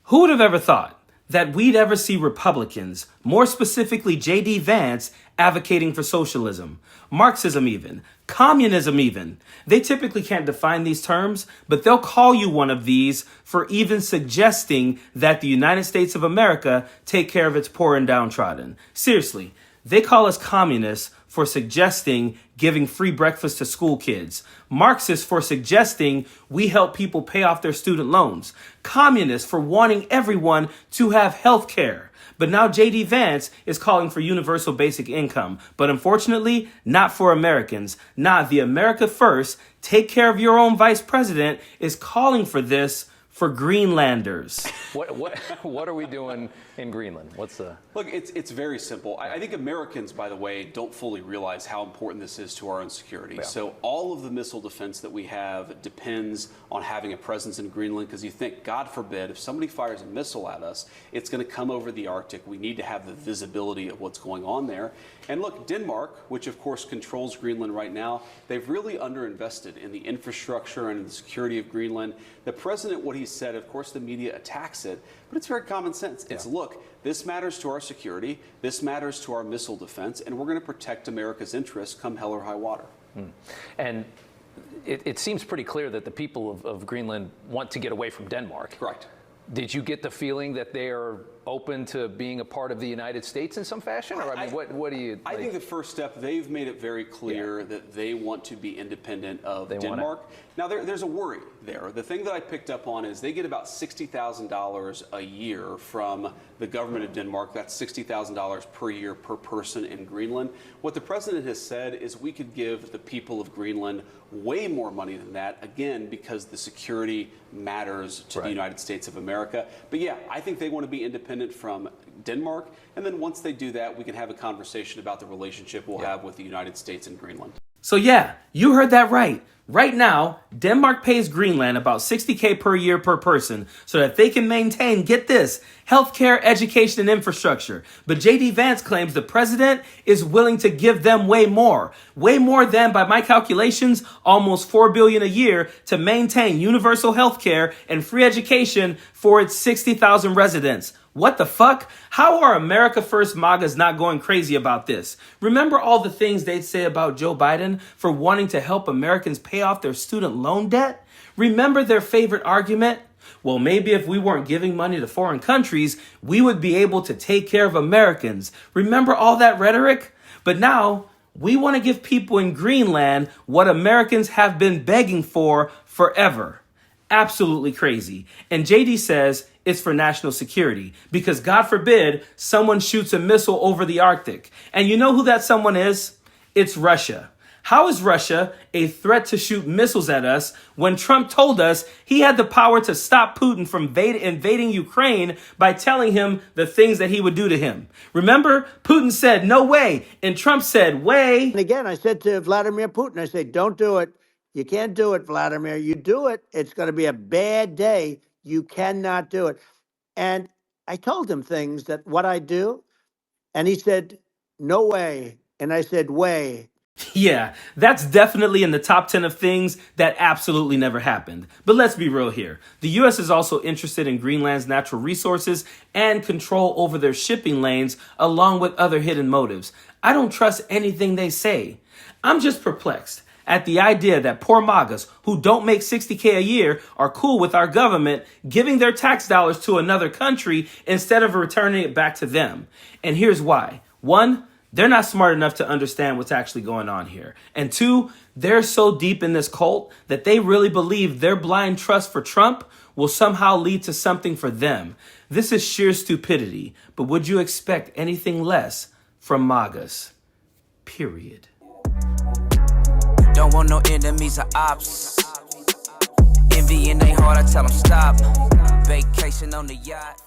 Who would have ever thought that we'd ever see Republicans, more specifically J.D. Vance, advocating for socialism, Marxism even, communism even? They typically can't define these terms, but they'll call you one of these for even suggesting that the United States of America take care of its poor and downtrodden. Seriously, they call us communists for suggesting giving free breakfast to school kids. Marxists for suggesting we help people pay off their student loans. Communists for wanting everyone to have health care. But now J.D. Vance is calling for universal basic income. But unfortunately, not for Americans. Not the America First, take care of your own vice president is calling for this for Greenlanders. What are we doing in Greenland? Look, it's very simple. I think Americans, by the way, don't fully realize how important this is to our own security. Yeah. So all of the missile defense that we have depends on having a presence in Greenland, because you think, God forbid, if somebody fires a missile at us, it's going to come over the Arctic. We need to have the visibility of what's going on there. And look, Denmark, which of course controls Greenland right now, they've really underinvested in the infrastructure and in the security of Greenland. The president, what he said, of course the media attacks it, but it's very common sense. It's, look, this matters to our security, this matters to our missile defense, and we're going to protect America's interests come hell or high water. And it seems pretty clear that the people of Greenland want to get away from Denmark. Correct. Did you get the feeling that they are open to being a part of the United States in some fashion? Or I mean, what do you? I think the first step, they've made it very clear that they want to be independent of Denmark. Now, there's a worry there. The thing that I picked up on is they get about $60,000 a year from the government of Denmark. That's $60,000 per year per person in Greenland. What the president has said is we could give the people of Greenland way more money than that, again, because the security matters to the United States of America. But yeah, I think they want to be independent from Denmark, and then once they do that, we can have a conversation about the relationship we'll have with the United States and Greenland. So yeah, you heard that right. Right now, Denmark pays Greenland about $60K per year per person so that they can maintain, get this, healthcare, education, and infrastructure. But J.D. Vance claims the president is willing to give them way more than, by my calculations, almost $4 billion a year to maintain universal healthcare and free education for its 60,000 residents. What the fuck? How are America First Magas not going crazy about this? Remember all the things they'd say about Joe Biden for wanting to help Americans pay off their student loan debt? Remember their favorite argument? Well, maybe if we weren't giving money to foreign countries, we would be able to take care of Americans. Remember all that rhetoric? But now we want to give people in Greenland what Americans have been begging for forever. Absolutely crazy. And JD says it's for national security because, God forbid, someone shoots a missile over the Arctic. And you know who that someone is? It's Russia. How is Russia a threat to shoot missiles at us when Trump told us he had the power to stop Putin from invading Ukraine by telling him the things that he would do to him? Remember, Putin said, no way. And Trump said, way. And again, I said to Vladimir Putin, I said, don't do it. You can't do it, Vladimir. You do it, it's going to be a bad day. You cannot do it. And I told him things that what I do. And he said, no way. And I said, way. Yeah, that's definitely in the top 10 of things that absolutely never happened. But let's be real here. The U.S. is also interested in Greenland's natural resources and control over their shipping lanes, along with other hidden motives. I don't trust anything they say. I'm just perplexed at the idea that poor Magas who don't make $60K a year are cool with our government giving their tax dollars to another country instead of returning it back to them. And here's why. One, they're not smart enough to understand what's actually going on here. And two, they're so deep in this cult that they really believe their blind trust for Trump will somehow lead to something for them. This is sheer stupidity. But would you expect anything less from Magas? Period. Don't want no enemies or ops. Envy in they heart, I tell them stop. Vacation on the yacht.